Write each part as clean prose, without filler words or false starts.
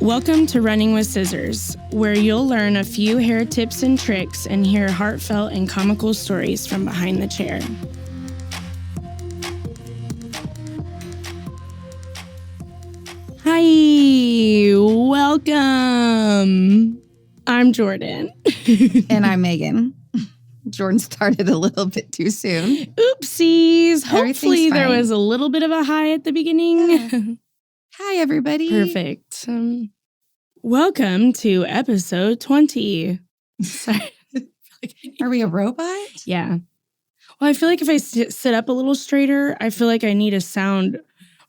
Welcome to Running with Scissors, where you'll learn a few hair tips and tricks and hear heartfelt and comical stories from behind the chair. Hi, welcome. I'm Jordan. And I'm Meagan. Jordan started a little bit too soon. Oopsies. Hopefully there was a little bit of a hi at the beginning. Yeah. Hi, everybody. Perfect. Welcome to episode 20. Sorry. Are we a robot? Yeah. Well, I feel like if I sit up a little straighter, I feel like I need to sound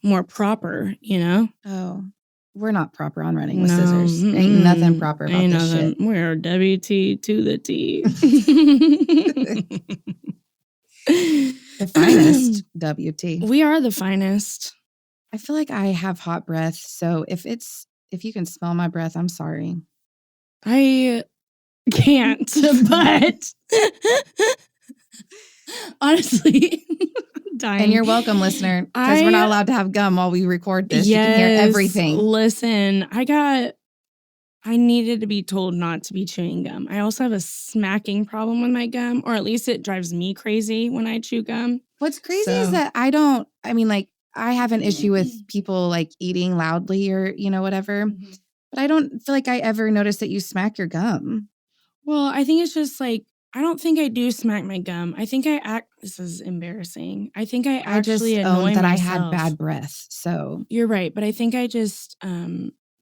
more proper, you know? Oh, we're not proper on Running with Scissors. Ain't nothing proper about ain't this nothing. shit. We're WT to the T. The finest WT. We are the finest. I feel like I have hot breath, so if you can smell my breath, I'm sorry. I can't, but honestly, dying. And you're welcome, listener, because we're not allowed to have gum while we record this. You can hear everything. Listen, I needed to be told not to be chewing gum. I also have a smacking problem with my gum, or at least it drives me crazy when I chew gum. What's crazy is that I have an issue with people like eating loudly or, whatever. Mm-hmm. But I don't feel like I ever noticed that you smack your gum. Well, I think it's just like, I don't think I do smack my gum. I think this is embarrassing. I think I actually annoy that myself. I had bad breath, so. You're right, but I think I just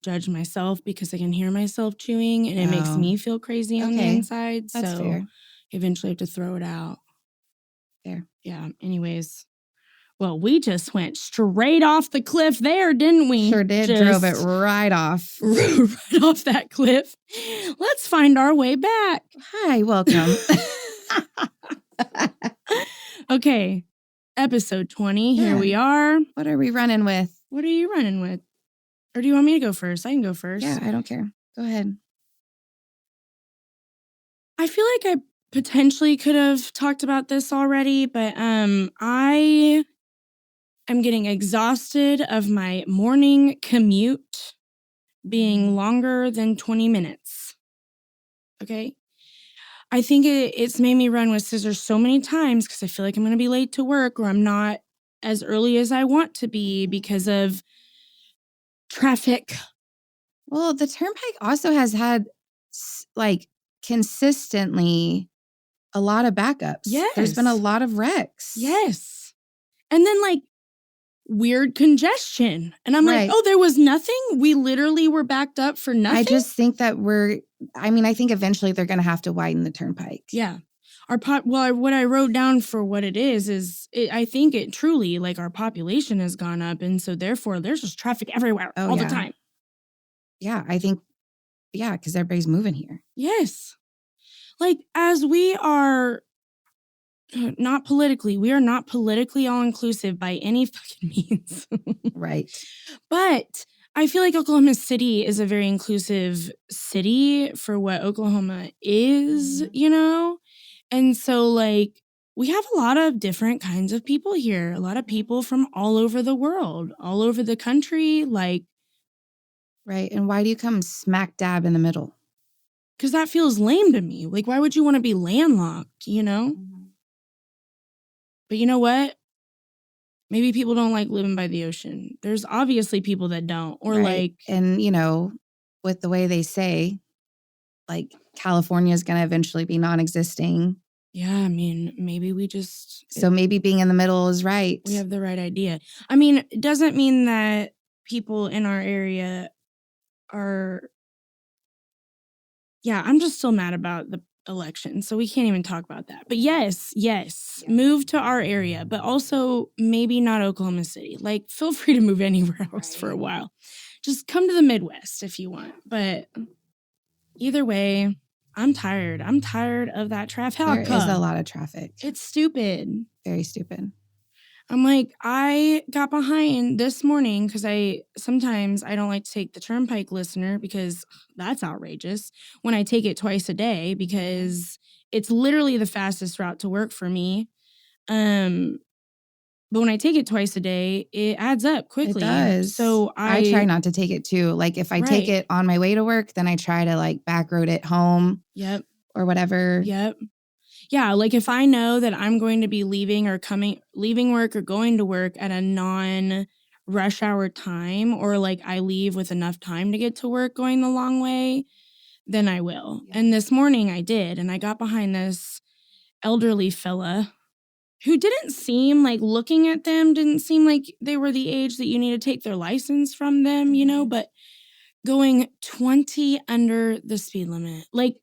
judge myself because I can hear myself chewing and it makes me feel crazy on the inside. That's so fair. Eventually I have to throw it out. Fair. Yeah, anyways. Well, we just went straight off the cliff there, didn't we? Sure did. Drove it right off. Right off that cliff. Let's find our way back. Hi, welcome. Okay, episode 20. Here we are. What are we running with? What are you running with? Or do you want me to go first? I can go first. Yeah, I don't care. Go ahead. I feel like I potentially could have talked about this already, but I am getting exhausted of my morning commute being longer than 20 minutes. Okay? I think it's made me run with scissors so many times because I feel like I'm going to be late to work or I'm not as early as I want to be because of traffic. Well, the Turnpike also has had like consistently a lot of backups. Yes. There's been a lot of wrecks. Yes. And then like weird congestion. And I'm like, oh, there was nothing? We literally were backed up for nothing? I just think that I think eventually they're going to have to widen the Turnpike. Yeah. What I wrote down for what it is I think it truly, like our population has gone up. And so therefore there's just traffic everywhere all the time. Yeah, I think, because everybody's moving here. Yes. Like as we are not politically all-inclusive by any fucking means. Right. But I feel like Oklahoma City is a very inclusive city for what Oklahoma is, you know? And so, like, we have a lot of different kinds of people here. A lot of people from all over the world, all over the country, like. Right. And why do you come smack dab in the middle? Because that feels lame to me. Like, why would you want to be landlocked, you know? Mm-hmm. But you know what? Maybe people don't like living by the ocean. There's obviously people that don't. Or like. And, with the way they say, like, California is going to eventually be non-existing. Yeah, I mean, maybe we just. So maybe being in the middle is right. We have the right idea. I mean, it doesn't mean that people in our area are. Yeah, I'm just still mad about the election, so we can't even talk about that. But yes, move to our area, but also maybe not Oklahoma City. Like, feel free to move anywhere else for a while. Just come to the Midwest if you want. But either way, I'm tired. I'm tired of that traffic. There is a lot of traffic. It's stupid. Very stupid. I'm like, I got behind this morning because sometimes I don't like to take the Turnpike, listener, because that's outrageous when I take it twice a day because it's literally the fastest route to work for me. But when I take it twice a day, it adds up quickly. It does. So I try not to take it too. Like if I take it on my way to work, then I try to like back road it home. Yep. Or whatever. Yep. Yeah, like if I know that I'm going to be leaving work or going to work at a non-rush hour time, or like I leave with enough time to get to work going the long way, then I will. Yeah. And this morning I did, and I got behind this elderly fella who didn't seem like, looking at them, didn't seem like they were the age that you need to take their license from them, you know, but going 20 under the speed limit. Like,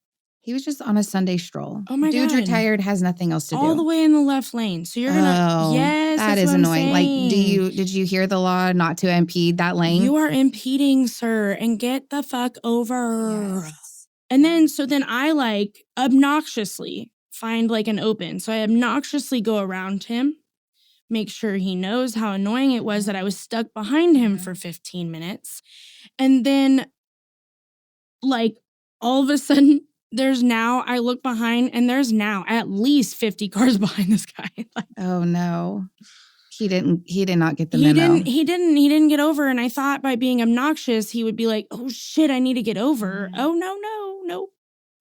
he was just on a Sunday stroll. Oh my God. Dude's retired, has nothing else to do. All the way in the left lane. So you're gonna, yes, that is annoying. Like, did you hear the law not to impede that lane? You are impeding, sir, and get the fuck over. Yes. And then I like obnoxiously find like an open. So I obnoxiously go around him, make sure he knows how annoying it was that I was stuck behind him for 15 minutes. And then like all of a sudden, I look behind and there's now at least 50 cars behind this guy. Like, oh no. He did not get the memo. He didn't get over. And I thought by being obnoxious, he would be like, oh shit, I need to get over. Mm-hmm. Oh no.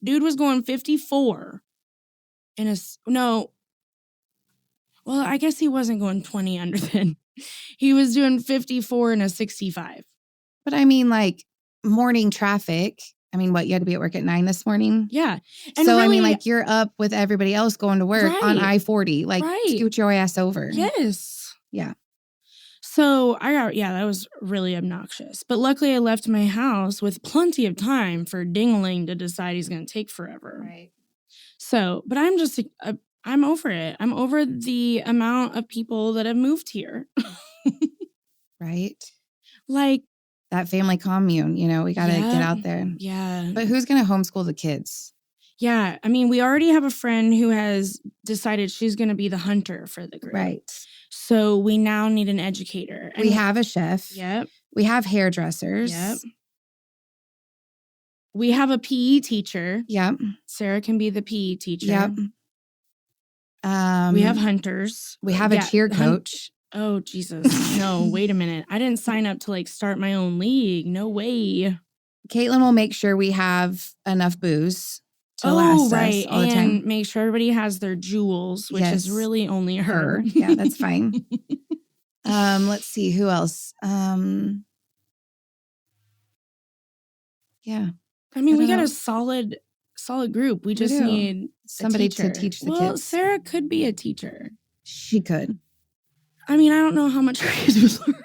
Dude was going 54 well, I guess he wasn't going 20 under then. He was doing 54 in a 65. But I mean, like, morning traffic. I mean, what, you had to be at work at 9 this morning? Yeah. And so, really, I mean, like, you're up with everybody else going to work on I-40. Like, scoot your ass over. Yes. Yeah. So, that was really obnoxious. But luckily, I left my house with plenty of time for Dingling to decide he's going to take forever. Right. So, but I'm just, I'm over it. I'm over the amount of people that have moved here. Right. Like, that family commune, you know, we got to get out there. Yeah. But who's going to homeschool the kids? Yeah. I mean, we already have a friend who has decided she's going to be the hunter for the group. Right. So we now need an educator. We have a chef. Yep. We have hairdressers. Yep. We have a PE teacher. Yep. Sarah can be the PE teacher. Yep. We have hunters. We have a cheer coach. Oh, Jesus. No, wait a minute. I didn't sign up to like start my own league. No way. Caitlin will make sure we have enough booze to last us all the time. And make sure everybody has their jewels, which is really only her. Yeah, that's fine. Let's see, who else? Yeah. I mean, we got a solid group. We just need somebody to teach the kids. Well, Sarah could be a teacher. She could. I mean, I don't know how much her kids would learn.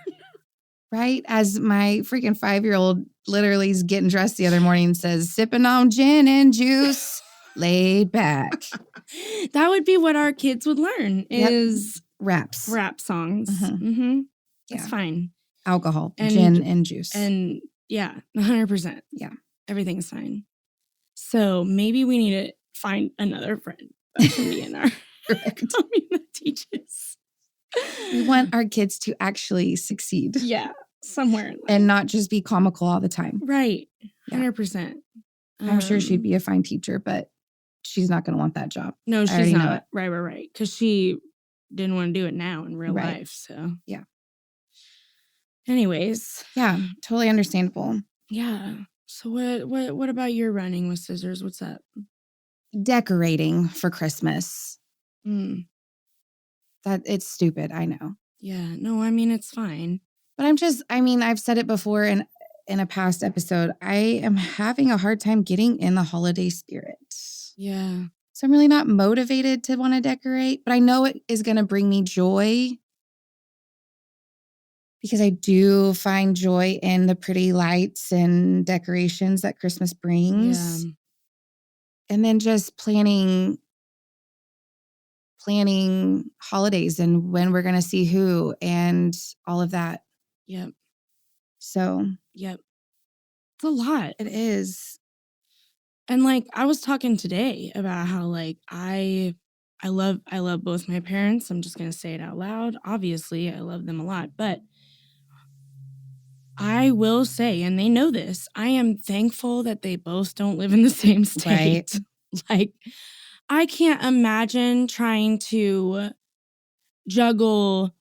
Right? As my freaking 5-year-old literally is getting dressed the other morning and says, sipping on gin and juice, laid back. That would be what our kids would learn is rap songs. Mm-hmm. That's fine. Alcohol, gin and juice. And yeah, 100%. Yeah. Everything's fine. So maybe we need to find another friend that can be in our community that teaches. We want our kids to actually succeed. Yeah, somewhere in life. And not just be comical all the time. Right, 100%. I'm sure she'd be a fine teacher, but she's not going to want that job. No, she's not. Right. Because she didn't want to do it now in real life. So yeah. Anyways. Yeah, totally understandable. Yeah. So what about your running with scissors? What's up? Decorating for Christmas. That it's stupid, I know. Yeah, no, I mean, it's fine. But I've said it before in a past episode, I am having a hard time getting in the holiday spirit. Yeah. So I'm really not motivated to want to decorate, but I know it is going to bring me joy because I do find joy in the pretty lights and decorations that Christmas brings. Yeah. And then just planning holidays and when we're going to see who and all of that. Yep. So. Yep. It's a lot. It is. And like, I was talking today about how like, I love both my parents. I'm just going to say it out loud. Obviously, I love them a lot, but I will say, and they know this, I am thankful that they both don't live in the same state. Right. Like, I can't imagine trying to juggle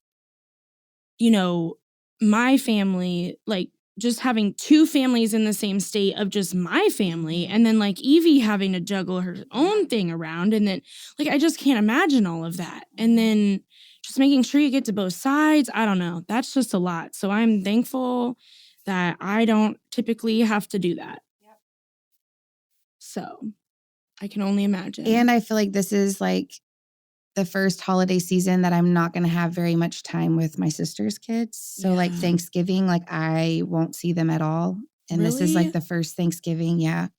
you know, my family, like just having 2 families in the same state of just my family, and then like Evie having to juggle her own thing around, and then like I just can't imagine all of that. And then just making sure you get to both sides. I don't know. That's just a lot. So I'm thankful that I don't typically have to do that. So I can only imagine. And I feel like this is like the first holiday season that I'm not going to have very much time with my sister's kids. So like Yeah. Thanksgiving, like I won't see them at all. And this is Really? like the first Thanksgiving, that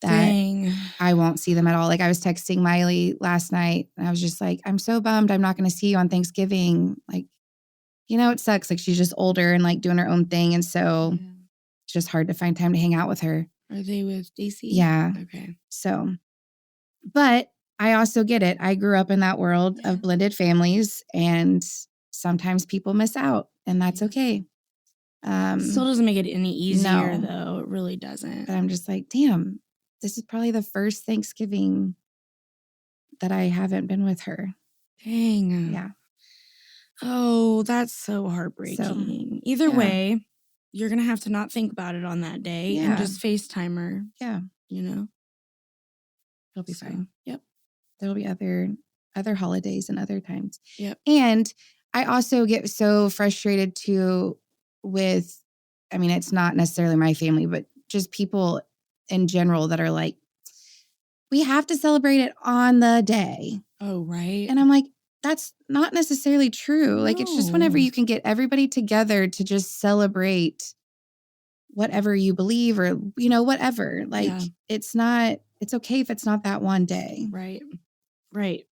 Dang. I won't see them at all. Like I was texting Miley last night and I was just like, I'm so bummed I'm not going to see you on Thanksgiving. Like, it sucks. Like she's just older and like doing her own thing. And so it's just hard to find time to hang out with her. Are they with Daisy? Yeah. Okay. So, but I also get it. I grew up in that world of blended families, and sometimes people miss out, and that's okay. Still doesn't make it any easier, No. though. It really doesn't. But I'm just like, damn, this is probably the first Thanksgiving that I haven't been with her. Dang. Yeah. Oh, that's so heartbreaking. Either way, you're going to have to not think about it on that day and just FaceTime her. Yeah. It'll be fine. Yep. There'll be other holidays and other times. Yep. And I also get so frustrated too with, I mean, it's not necessarily my family, but just people in general that are like, we have to celebrate it on the day. Oh, right. And I'm like, that's not necessarily true. No. Like, it's just whenever you can get everybody together to just celebrate whatever you believe or, whatever. Like, it's okay if it's not that one day. Right. Right.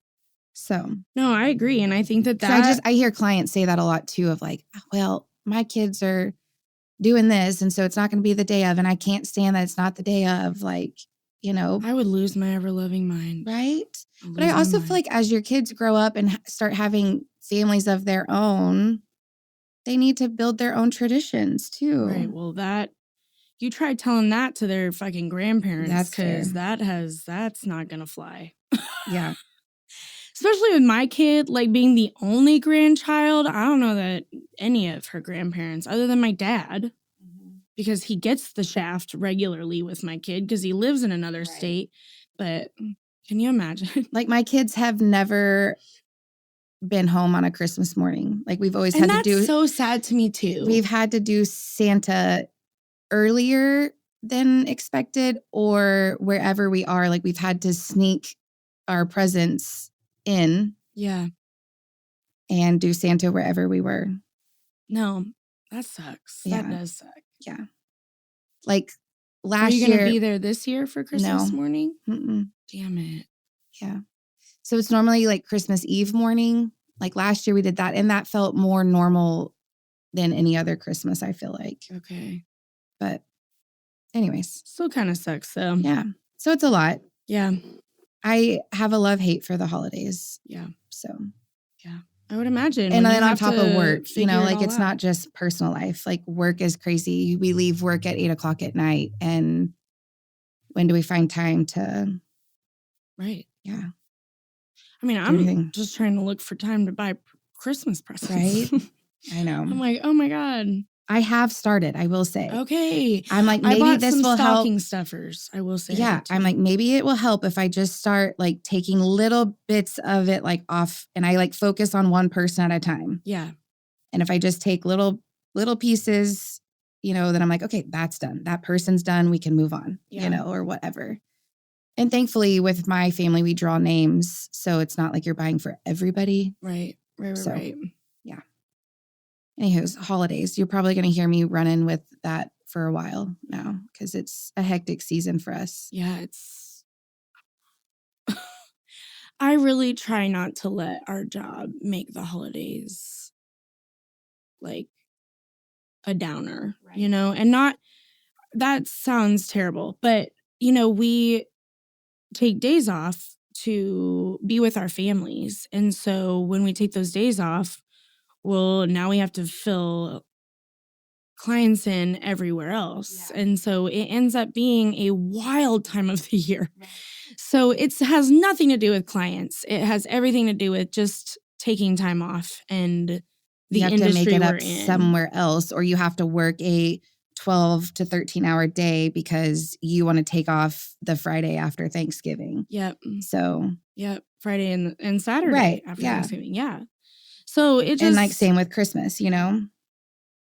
So. No, I agree. And I think that I hear clients say that a lot too of like, well, my kids are doing this. And so it's not going to be the day of, and I can't stand that it's not the day of, like, I would lose my ever-loving mind. Right? But I also feel like as your kids grow up and start having families of their own, they need to build their own traditions too. Right. Well, you try telling that to their fucking grandparents, because that's not going to fly. Yeah. Especially with my kid, like being the only grandchild. I don't know that any of her grandparents, other than my dad, because he gets the shaft regularly with my kid because he lives in another state. But can you imagine? Like my kids have never been home on a Christmas morning. Like we've always had to do. That's so sad to me too. We've had to do Santa earlier than expected, or wherever we are. Like we've had to sneak our presents in. Yeah. And do Santa wherever we were. No, that sucks. Yeah. That does suck. Yeah. Like last year. Are you going to be there this year for Christmas morning? Mm-mm. Damn it. Yeah. So it's normally like Christmas Eve morning. Like last year we did that, and that felt more normal than any other Christmas, I feel like. Okay. But anyways. Still kind of sucks though. Yeah. So it's a lot. Yeah. I have a love-hate for the holidays. Yeah. So. Yeah. I would imagine. And then on top of work, like it's out. not just personal life. Like work is crazy. We leave work at 8:00 at night. And when do we find time to? Right. Yeah. I mean, I'm just trying to look for time to buy Christmas presents. Right. I know. I'm like, oh my God. I have started, I will say. Okay. I'm like, maybe this will help. Stocking stuffers, I will say. Yeah. I'm like, maybe it will help if I just start like taking little bits of it like off, and I like focus on one person at a time. Yeah. And if I just take little pieces, then I'm like, okay, that's done. That person's done. We can move on, or whatever. And thankfully with my family, we draw names. So it's not like you're buying for everybody. Right. Right. Yeah. Anywho, holidays. You're probably going to hear me running with that for a while now because it's a hectic season for us. Yeah, it's. I really try not to let our job make the holidays like a downer, and not, that sounds terrible, but, we take days off to be with our families. And so when we take those days off, well, now we have to fill clients in everywhere else. Yeah. And so it ends up being a wild time of the year. Right. So it has nothing to do with clients. It has everything to do with just taking time off and the you have to make industry it we're up in. somewhere else, or you have to work a 12 to 13 hour day because you want to take off the Friday after Thanksgiving. Yep. So, Yep. Friday and Saturday right. after Yeah. Thanksgiving. Yeah. So it just. And like same with Christmas, you know?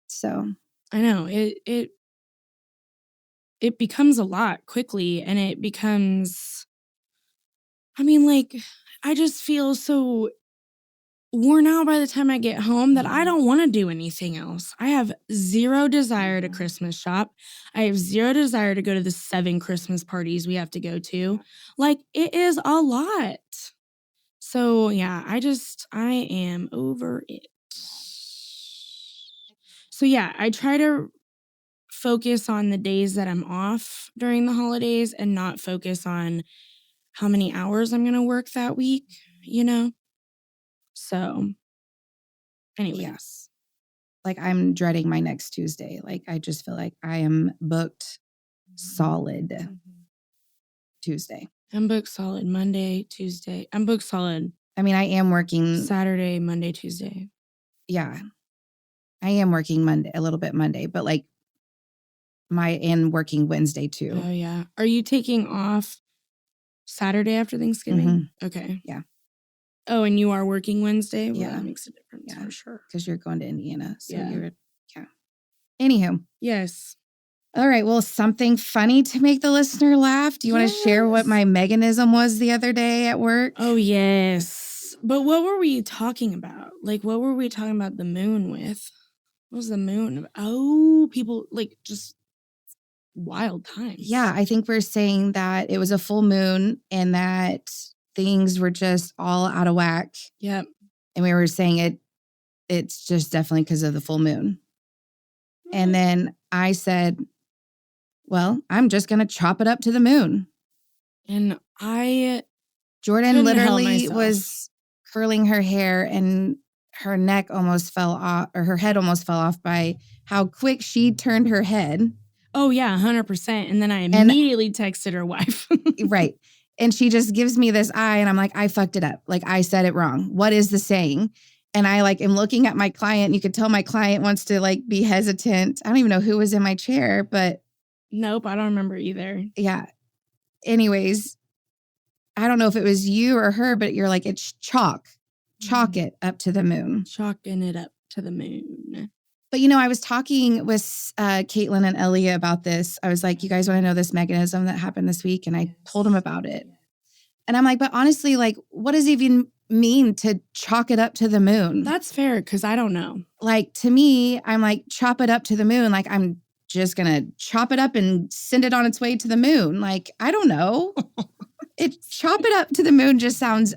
So. I know. It becomes a lot quickly, and it becomes, I mean, like, I just feel so worn out by the time I get home that I don't want to do anything else. I have zero desire to Christmas shop. I have zero desire to go to the 7 Christmas parties we have to go to. Like, it is a lot. So, yeah, I am over it. So, yeah, I try to focus on the days that I'm off during the holidays and not focus on how many hours I'm going to work that week, you know? So, anyway. Yes. Like I'm dreading my next Tuesday. Like I just feel like I am booked solid Tuesday. I'm booked solid Monday, Tuesday. I'm booked solid. I mean, I am working Saturday, Monday, Tuesday. Yeah. I am working Monday, a little bit Monday, but like and working Wednesday too. Oh, yeah. Are you taking off Saturday after Thanksgiving? Mm-hmm. Okay. Yeah. Oh, and you are working Wednesday? Well, Yeah. that makes a difference for sure. Because you're going to Indiana. So Yeah. Yeah. Anywho. Yes. All right. Well, something funny to make the listener laugh. Do you want to share what my Meagan-ism was the other day at work? Oh, yes. But what were we talking about? Like, what were we talking about the moon with? What was the moon about? Oh, people, like, just wild times. Yeah. I think we're saying that it was a full moon and that things were just all out of whack. Yep. And we were saying it's just definitely because of the full moon. And then I said, well, I'm just going to chop it up to the moon. And Jordan literally was curling her hair and her neck almost fell off, or her head almost fell off by how quick she turned her head. Oh, yeah, 100%. And then I immediately texted her wife. Right. And she just gives me this eye and I'm like, I fucked it up. Like I said it wrong. What is the saying? And I like am looking at my client. You could tell my client wants to like be hesitant. I don't even know who was in my chair, but. Nope, I don't remember either. Yeah. Anyways, I don't know if it was you or her, but you're like, it's chalk. Chalk it up to the moon. Chalking it up to the moon. But, you know, I was talking with Caitlin and Elia about this. I was like, you guys want to know this Meagan-ism that happened this week? And I told them about it. And I'm like, but honestly, like, what does it even mean to chalk it up to the moon? That's fair, because I don't know. Like, to me, I'm like, chop it up to the moon. Like, I'm just going to chop it up and send it on its way to the moon. Like, I don't know. Chop it up to the moon just sounds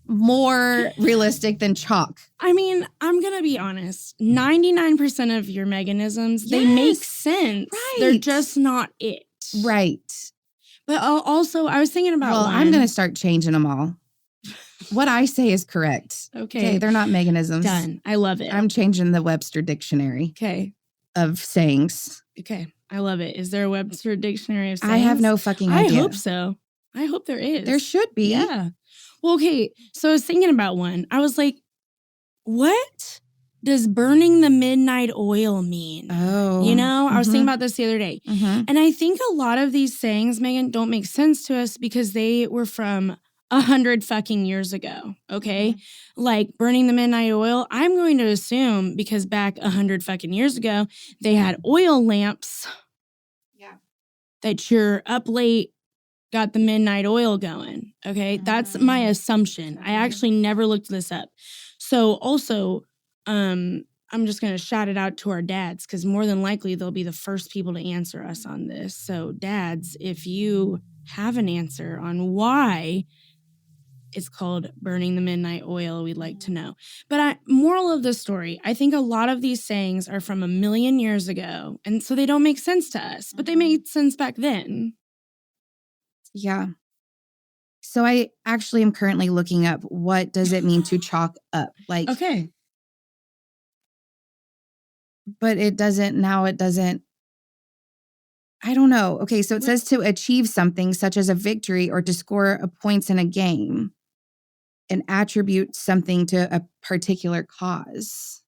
more realistic than chalk. I mean, I'm going to be honest. 99% of your Meagan-isms, they make sense. Right. They're just not it. Right. But also, I was thinking about one. I'm going to start changing them all. What I say is correct. Okay. They're not Meagan-isms. Done. I love it. I'm changing the Webster dictionary. Okay. Of sayings. Okay. I love it. Is there a Webster dictionary of sayings? I have no fucking idea. I hope so. I hope there is. There should be. Yeah. Well, okay. So I was thinking about one. I was like, what does burning the midnight oil mean? Oh. You know, I was thinking about this the other day. And I think a lot of these sayings, Meagan, don't make sense to us because they were from 100 fucking years ago. Okay. Like burning the midnight oil. I'm going to assume because back 100 fucking years ago, they had oil lamps. Yeah. That you're up late, got the midnight oil going. Okay. That's my assumption. I actually never looked this up. So also, I'm just going to shout it out to our dads because more than likely they'll be the first people to answer us on this. So dads, if you have an answer on why it's called burning the midnight oil, we'd like to know. But moral of the story, I think a lot of these sayings are from 1,000,000 years ago. And so they don't make sense to us, but they made sense back then. Yeah. So I actually am currently looking up what does it mean to chalk up? Like, okay. But it doesn't, I don't know. Okay, so it says to achieve something such as a victory or to score points in a game and attribute something to a particular cause.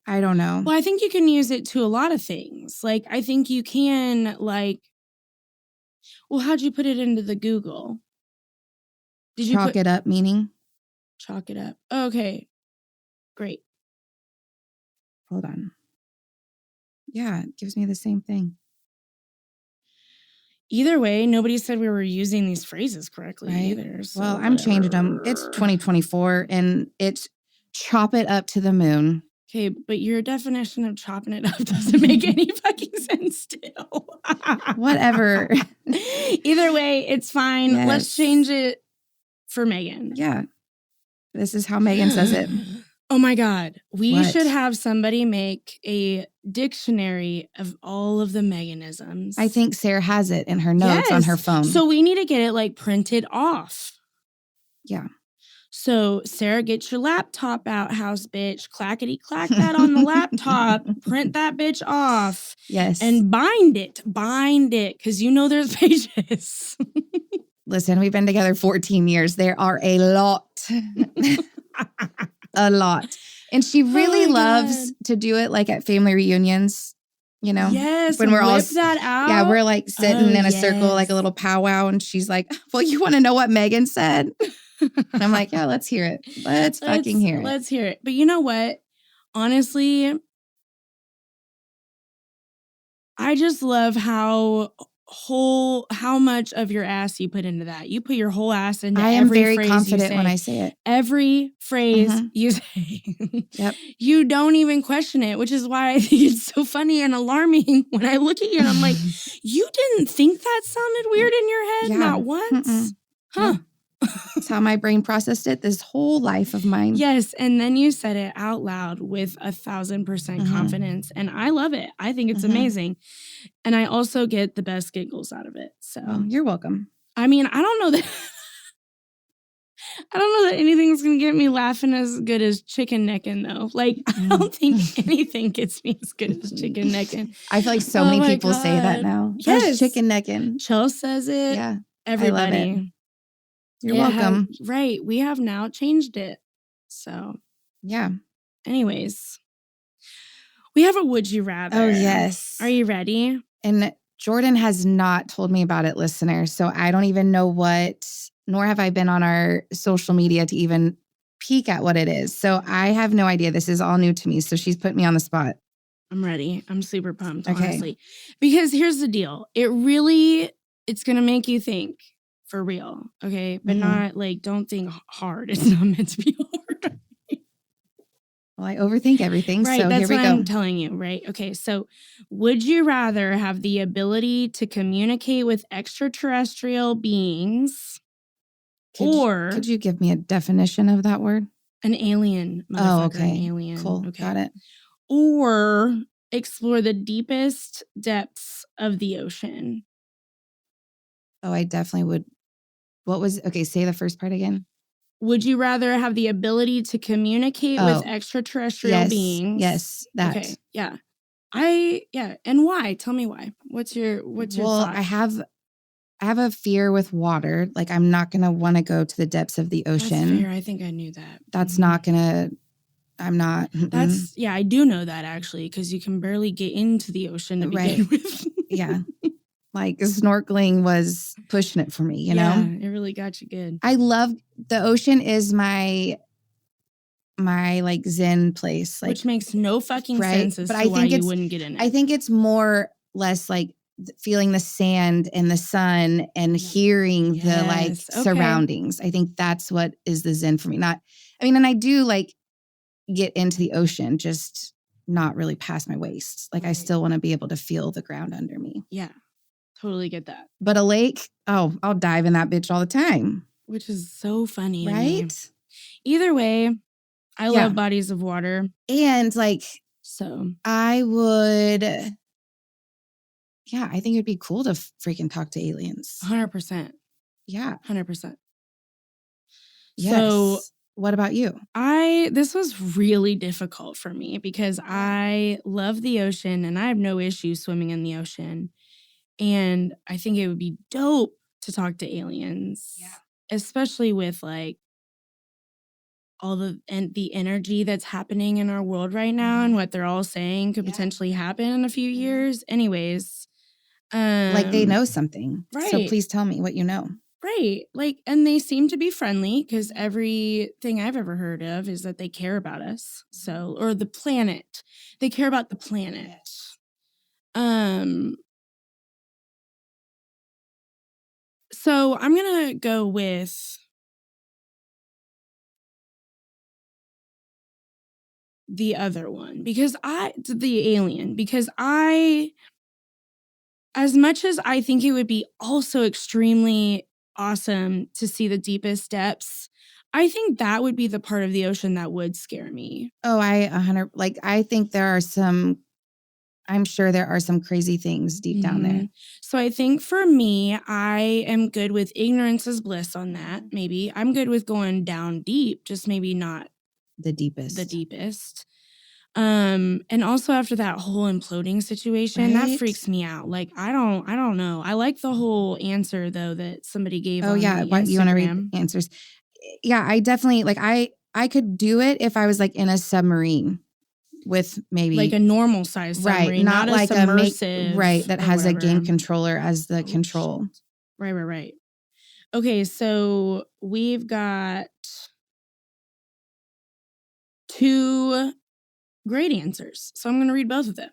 I don't know. Well, I think you can use it to a lot of things. Like, I think you can, like, well, how'd you put it into the Google? Did you Chalk it up, meaning? Chalk it up. Okay, great. Hold on. Yeah, it gives me the same thing. Either way, nobody said we were using these phrases correctly either. So well, I'm changing them. It's 2024 and it's chop it up to the moon. Okay, but your definition of chopping it up doesn't make any fucking sense still. Whatever. Either way, it's fine. Yes. Let's change it for Meagan. Yeah. This is how Meagan says it. Oh my God. We What? should have somebody make a dictionary of all of the Meagan-isms. I think Sarah has it in her notes on her phone. So we need to get it like printed off. Yeah. So Sarah, get your laptop out, house bitch. Clackety clack that on the laptop. Print that bitch off. Yes. And bind it. Bind it. Because you know there's pages. Listen, we've been together 14 years. There are a lot. A lot. And she really loves to do it like at family reunions, you know? Yes. When we're all that out. Yeah, we're like sitting in a circle, like a little powwow, and she's like, well, you want to know what Meagan said? And I'm like, yeah, let's hear it. Let's fucking hear it. Let's hear it. But you know what? Honestly, I just love how much of your ass you put into that. You put your whole ass into every phrase. I am very confident when I say it. Every phrase you say. Yep. You don't even question it, which is why I think it's so funny and alarming when I look at you and I'm like, you didn't think that sounded weird in your head? Yeah. Not once? Huh. Yeah. That's how my brain processed it this whole life of mine. Yes. And then you said it out loud with 1,000% confidence. And I love it. I think it's amazing. And I also get the best giggles out of it. So you're welcome. I mean, I don't know that anything's going to get me laughing as good as chicken necking, though. Like, I don't think anything gets me as good as chicken necking. I feel like so many people say that now. Yes. Chicken necking. Chell says it. Yeah. Everybody. I love it. You're welcome. Right. We have now changed it. So, yeah. Anyways, we have a would you rather. Oh, yes. Are you ready? And Jordan has not told me about it, listeners. So I don't even know what, nor have I been on our social media to even peek at what it is. So I have no idea. This is all new to me. So she's put me on the spot. I'm ready. I'm super pumped, honestly. Because here's the deal. It's going to make you think. For real, okay? But not like, don't think hard. It's not meant to be hard. Well, I overthink everything, right, so that's here we what go. I'm telling you, right? Okay, so would you rather have the ability to communicate with extraterrestrial beings Could you give me a definition of that word? An alien, Oh, okay. An alien. Cool, okay. Got it. Or explore the deepest depths of the ocean? Oh, I definitely would. Say the first part again. Would you rather have the ability to communicate with extraterrestrial beings? Yes, that. Okay, yeah. And why? Tell me why. What's your thought? Well, I have a fear with water. Like, I'm not going to want to go to the depths of the ocean. That's fair. I think I knew that. That's not going to, I'm not. I do know that actually, because you can barely get into the ocean to begin with. Yeah. Like, snorkeling was pushing it for me, you know? Yeah, it really got you good. I love, the ocean is my like zen place. Like, which makes no fucking sense as to why you wouldn't get in it. I think it's more less like feeling the sand and the sun and hearing the like surroundings. I think that's what is the zen for me. And I do like get into the ocean, just not really past my waist. Like, I still want to be able to feel the ground under me. Yeah. Totally get that. But a lake, I'll dive in that bitch all the time. Which is so funny. Right? Either way, I love bodies of water. And like, so I would, I think it'd be cool to freaking talk to aliens. 100%. Yeah. 100%. Yes. So what about you? This was really difficult for me because I love the ocean and I have no issue swimming in the ocean. And I think it would be dope to talk to aliens. Yeah. Especially with like all the energy that's happening in our world right now and what they're all saying could potentially happen in a few years. Anyways, like they know something. Right. So please tell me what you know. Right. Like, and they seem to be friendly because everything I've ever heard of is that they care about us. So, or the planet. They care about the planet. So I'm going to go with the other one because the alien, because as much as I think it would be also extremely awesome to see the deepest depths, I think that would be the part of the ocean that would scare me. Oh, I think I'm sure there are some crazy things deep down there. So I think for me, I am good with ignorance is bliss on that. Maybe I'm good with going down deep, just maybe not the deepest. And also after that whole imploding situation, that freaks me out. Like, I don't know. I like the whole answer though that somebody gave. Oh yeah. What, you want to read the answers? Yeah, I definitely I could do it if I was like in a submarine with maybe like a normal size submarine, right, not a like submersive, right, that has a game controller as the control. Right. Okay, so we've got 2 great answers. So I'm going to read both of them.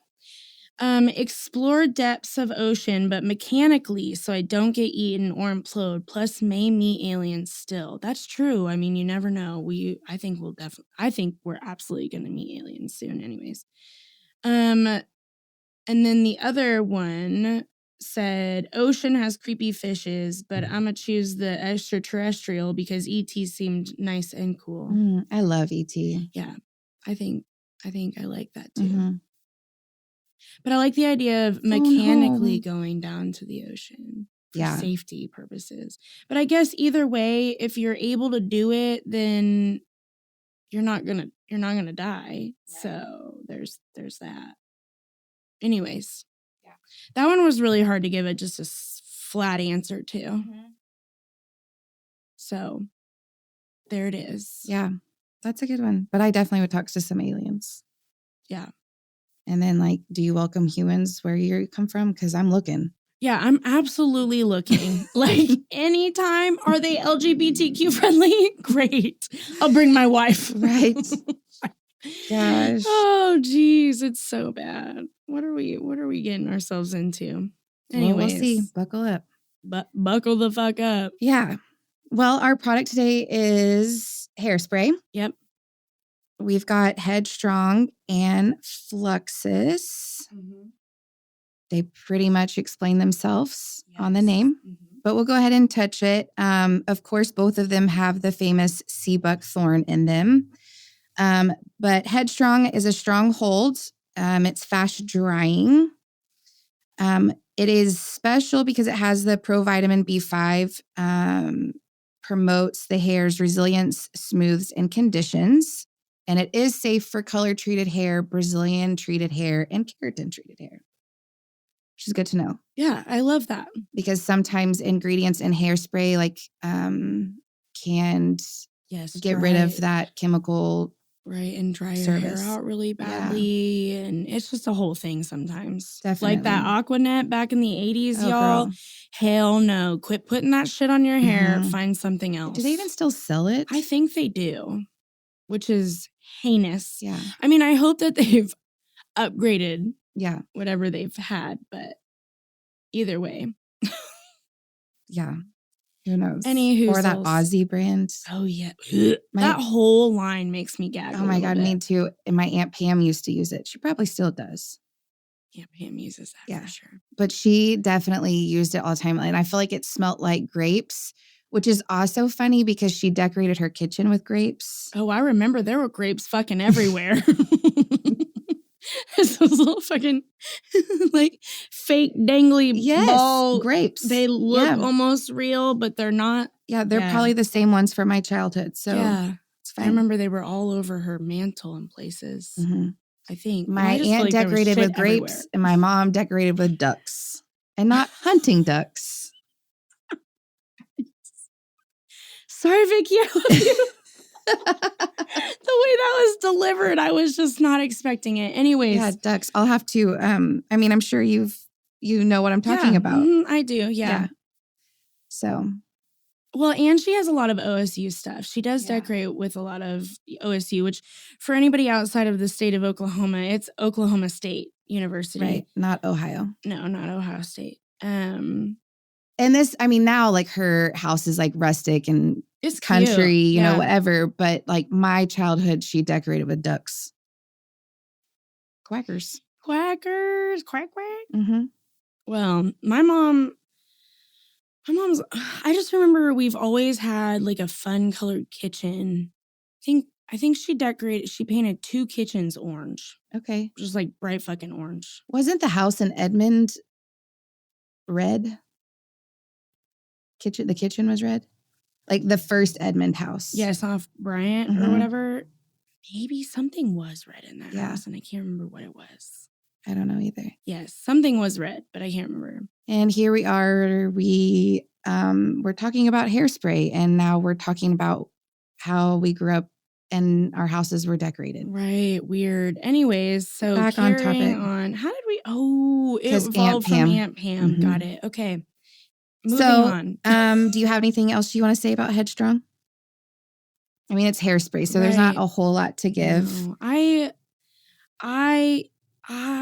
Explore depths of ocean, but mechanically, so I don't get eaten or implode. Plus, may meet aliens still. That's true. I mean, you never know. I think we're absolutely going to meet aliens soon, anyways. And then the other one said, ocean has creepy fishes, but I'm gonna choose the extraterrestrial because ET seemed nice and cool. I love ET. Yeah, I think I like that too. But I like the idea of mechanically going down to the ocean for safety purposes. But I guess either way, if you're able to do it, then you're not gonna die. So there's that. Anyways, that one was really hard to give it just a flat answer to. So there it is. Yeah, that's a good one. But I definitely would talk to some aliens. Yeah. And then like, do you welcome humans where you come from? Because I'm looking. Yeah, I'm absolutely looking. Like, anytime, are they LGBTQ friendly? Great. I'll bring my wife. Right. Gosh. Oh, geez. It's so bad. What are we getting ourselves into? Anyways. Well, we'll see. Buckle up. Buckle the fuck up. Yeah. Well, our product today is hairspray. Yep. We've got Headstrong and Fluxus. They pretty much explain themselves on the name, but we'll go ahead and touch it. Of course, both of them have the famous sea buckthorn in them. But Headstrong is a strong hold. It's fast drying. It is special because it has the provitamin B5, promotes the hair's resilience, smooths, and conditions. And it is safe for color-treated hair, Brazilian-treated hair, and keratin-treated hair, which is good to know. Yeah, I love that. Because sometimes ingredients in hairspray can get rid of that chemical. Right, and dry your hair out really badly. Yeah. And it's just a whole thing sometimes. Definitely. Like that Aquanet back in the 80s, y'all. Girl. Hell no. Quit putting that shit on your hair. Find something else. Do they even still sell it? I think they do, which is heinous. Yeah. I mean, I hope that they've upgraded whatever they've had, but either way. Yeah. Who knows? Anywho, or that Aussie brand. Oh, yeah. That whole line makes me gag. Oh, my God. Me too. And my Aunt Pam used to use it. She probably still does. Aunt Pam uses that for sure. But she definitely used it all the time. And I feel like it smelled like grapes, which is also funny because she decorated her kitchen with grapes. Oh, I remember there were grapes fucking everywhere. Those little fucking like fake dangly ball grapes. They look almost real, but they're not. Yeah, they're probably the same ones from my childhood. So it's fine. I remember they were all over her mantle in places. I think my aunt decorated with grapes and my mom decorated with ducks, and not hunting ducks. Sorry, Vicky, I love you. The way that was delivered, I was just not expecting it. Anyways. Yeah, ducks. I'll have to, I'm sure you know what I'm talking about. I do, yeah. So. Well, and she has a lot of OSU stuff. She does decorate with a lot of OSU, which for anybody outside of the state of Oklahoma, it's Oklahoma State University. Right, not Ohio. No, not Ohio State. And this, now like her house is like rustic and it's country, cute. you know, whatever. But like my childhood, she decorated with ducks. Quackers. Quack, quack. Mm-hmm. Well, my mom's, I just remember we've always had like a fun colored kitchen. I think she painted 2 kitchens orange. Okay. Just like bright fucking orange. Wasn't the house in Edmond red? The kitchen was red? Like the first Edmond house. Yes, off Bryant or whatever. Maybe something was red in that house and I can't remember what it was. I don't know either. Yes, something was red, but I can't remember. And here we are. We're talking about hairspray, and now we're talking about how we grew up and our houses were decorated. Right, weird. Anyways, so back on topic. How did we? Oh, it evolved from Aunt Pam. Mm-hmm. Got it. Okay. Moving on. Do you have anything else you want to say about Headstrong? It's hairspray, so there's not a whole lot to give. No,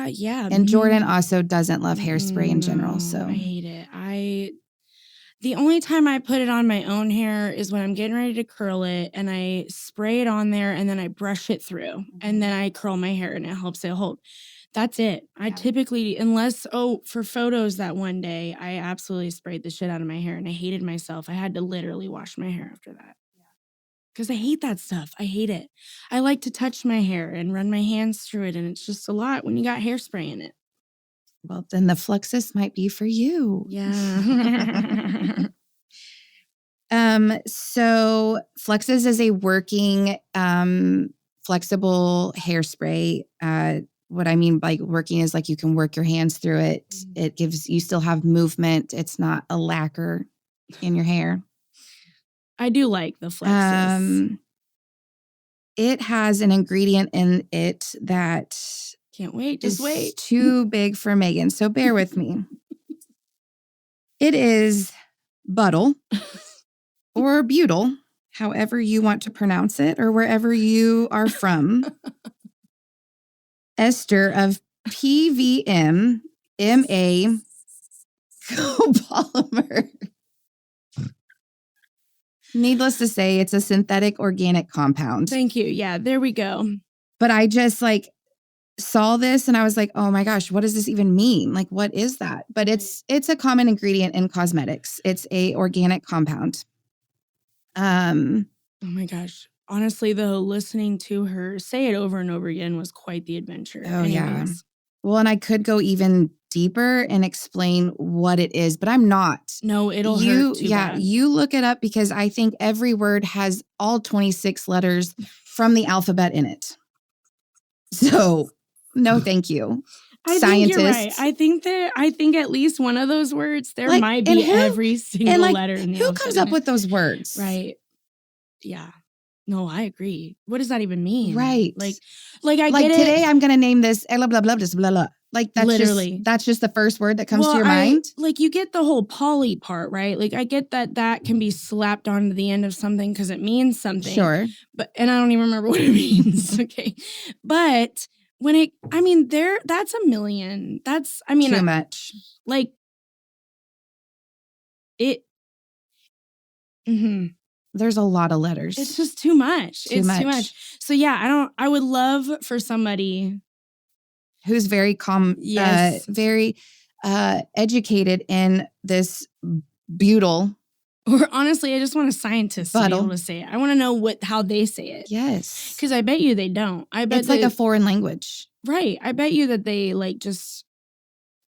yeah. And Jordan also doesn't love hairspray in general, so I hate it. The only time I put it on my own hair is when I'm getting ready to curl it, and I spray it on there, and then I brush it through, and then I curl my hair, and it helps it hold. That's it. I typically, for photos that one day, I absolutely sprayed the shit out of my hair, and I hated myself. I had to literally wash my hair after that. Because I hate that stuff. I hate it. I like to touch my hair and run my hands through it, and it's just a lot when you got hairspray in it. Well, then the Fluxus might be for you. Yeah. So Fluxus is a working, flexible hairspray. What I mean by working is like you can work your hands through it. You still have movement. It's not a lacquer in your hair. I do like the Fluxus. It has an ingredient in it that can't wait. Just wait. Too big for Meagan. So bear with me. It is buttle or butyl, however you want to pronounce it, or wherever you are from. Ester of PVM MA copolymer. Needless to say, it's a synthetic organic compound. Thank you. Yeah, there we go. But I just saw this and I was like, oh my gosh, what does this even mean? Like, what is that? But it's a common ingredient in cosmetics. It's a organic compound. Oh my gosh. Honestly, though, listening to her say it over and over again was quite the adventure. Oh, yeah. Well, and I could go even deeper and explain what it is, but I'm not. No, it'll hurt too bad. You look it up because I think every word has all 26 letters from the alphabet in it. So, no, thank you. I think you're right. I think at least one of those words, there might be every single letter in the alphabet. Who comes up with those words? Right. Yeah. No, I agree. What does that even mean? Right. I get it. Today I'm going to name this blah, blah, blah, blah, blah. Like that's literally that's just the first word that comes to your mind. You get the whole poly part, right? I get that can be slapped onto the end of something because it means something. Sure. And I don't even remember what it means. Okay. But when that's a million. That's, too much. There's a lot of letters. It's just too much. Too much. So yeah, I would love for somebody who's very very educated in this butyl. Or honestly, I just want a scientist to be able to say it. I want to know how they say it. Yes. Because I bet you they don't. I bet it's like a foreign language. Right. I bet you that they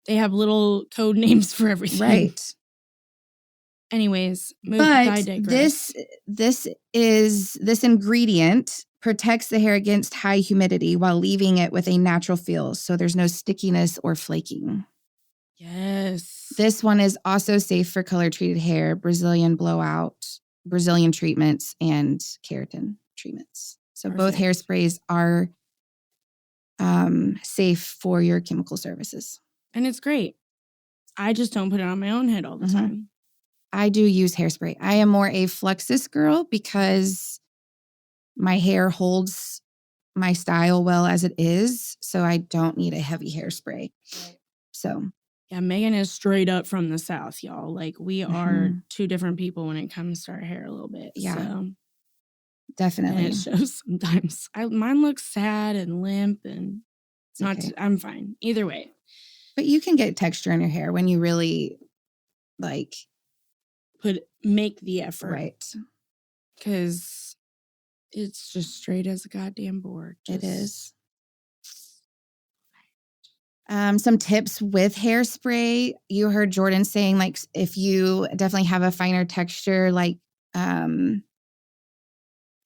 they have little code names for everything. Right. Anyways, this ingredient protects the hair against high humidity while leaving it with a natural feel, so there's no stickiness or flaking. Yes. This one is also safe for color treated hair, Brazilian blowout, Brazilian treatments, and keratin. treatments. So Perfect. both hairsprays are safe for your chemical services. And it's great. I just don't put it on my own head all the time. I do use hairspray. I am more a Fluxus girl because my hair holds my style well as it is. So I don't need a heavy hairspray. Right. So. Yeah, Meagan is straight up from the South, y'all. Like, we are two different people when it comes to our hair a little bit. Yeah. So. Definitely. And it shows sometimes. Mine looks sad and limp and it's not, okay. I'm fine. Either way. But you can get texture in your hair when you really like. Make the effort. Right. Because it's just straight as a goddamn board. It is. Some tips with hairspray. You heard Jordan saying, like, if you definitely have a finer texture, like, and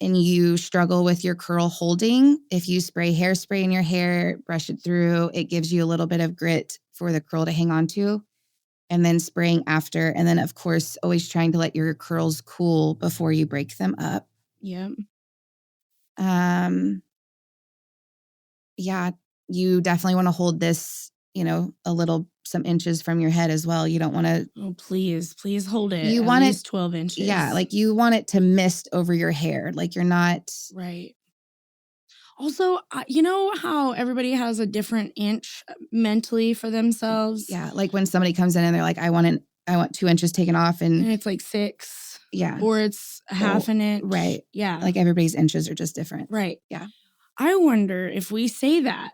you struggle with your curl holding, if you spray hairspray in your hair, brush it through, it gives you a little bit of grit for the curl to hang on to. And then spraying after. And then, of course, always trying to let your curls cool before you break them up. Yep. Yeah, you definitely want to hold this, some inches from your head as well. You don't want to. Oh, please hold it. You at want least it 12 inches. Yeah, like you want it to mist over your hair. Like you're not. Right. Also, you know how everybody has a different inch mentally for themselves? Yeah, like when somebody comes in and they're like, I want 2 inches taken off. And it's like 6. Yeah. Or it's half an inch. Right. Yeah. Like everybody's inches are just different. Right. Yeah. I wonder if we say that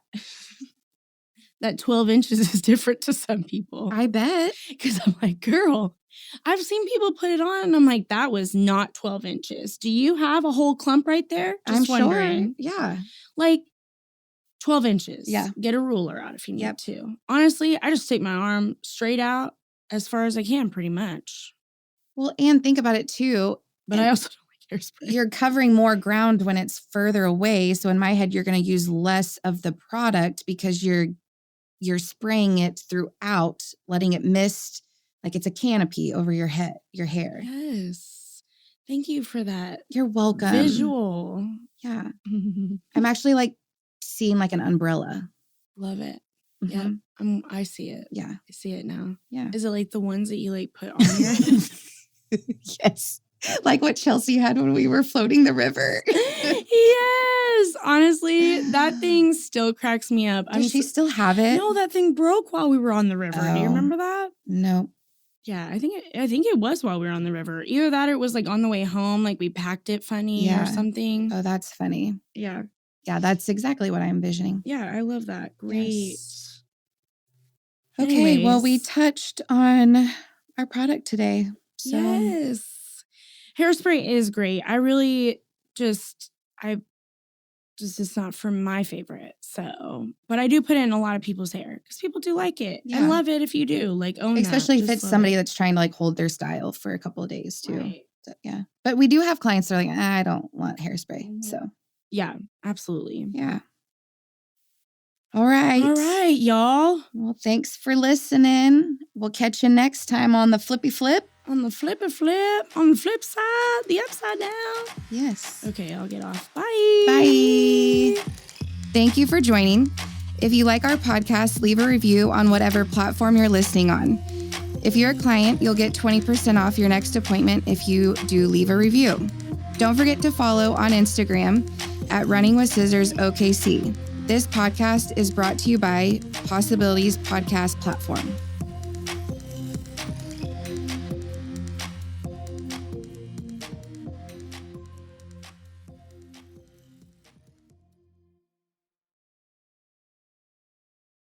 12 inches is different to some people. I bet. Because I'm like, girl, I've seen people put it on and I'm like, that was not 12 inches. Do you have a whole clump right there? Just I'm wondering. Sure. Yeah. Like 12 inches. Yeah. Get a ruler out if you need to. Honestly, I just stick my arm straight out as far as I can, pretty much. Well, and think about it too. But I also don't like hairspray. You're covering more ground when it's further away. So in my head, you're going to use less of the product because you're spraying it throughout, letting it mist like it's a canopy over your hair. Yes. Thank you for that. You're welcome. Visual. Yeah. I'm actually like seeing like an umbrella. Love it. Yeah. I see it. Yeah. I see it now. Yeah. Is it like the ones that you like put on your head? Yes. Like what Chelsea had when we were floating the river. Yes. Honestly, that thing still cracks me up. Does she still have it? No, that thing broke while we were on the river. Do you remember that? No. Yeah, I think it was while we were on the river. Either that or it was like on the way home, like we packed it funny or something. Oh, that's funny. Yeah. Yeah, that's exactly what I'm envisioning. Yeah, I love that. Great. Yes. Okay, well, we touched on our product today. So. Yes. Hairspray is great. It's not for my favorite. So, but I do put it in a lot of people's hair because people do like it and love it if you do. Like, especially if it's somebody that's trying to like hold their style for a couple of days too. Right. So, yeah. But we do have clients that are like, I don't want hairspray. So, yeah, absolutely. Yeah. All right, y'all. Well, thanks for listening. We'll catch you next time on the Flippy Flip. On the flippy flip, on the flip side, the upside down. Yes. Okay, I'll get off. Bye. Bye. Thank you for joining. If you like our podcast, leave a review on whatever platform you're listening on. If you're a client, you'll get 20% off your next appointment if you do leave a review. Don't forget to follow on Instagram at Running with Scissors OKC. This podcast is brought to you by Possibilities Podcast Platform.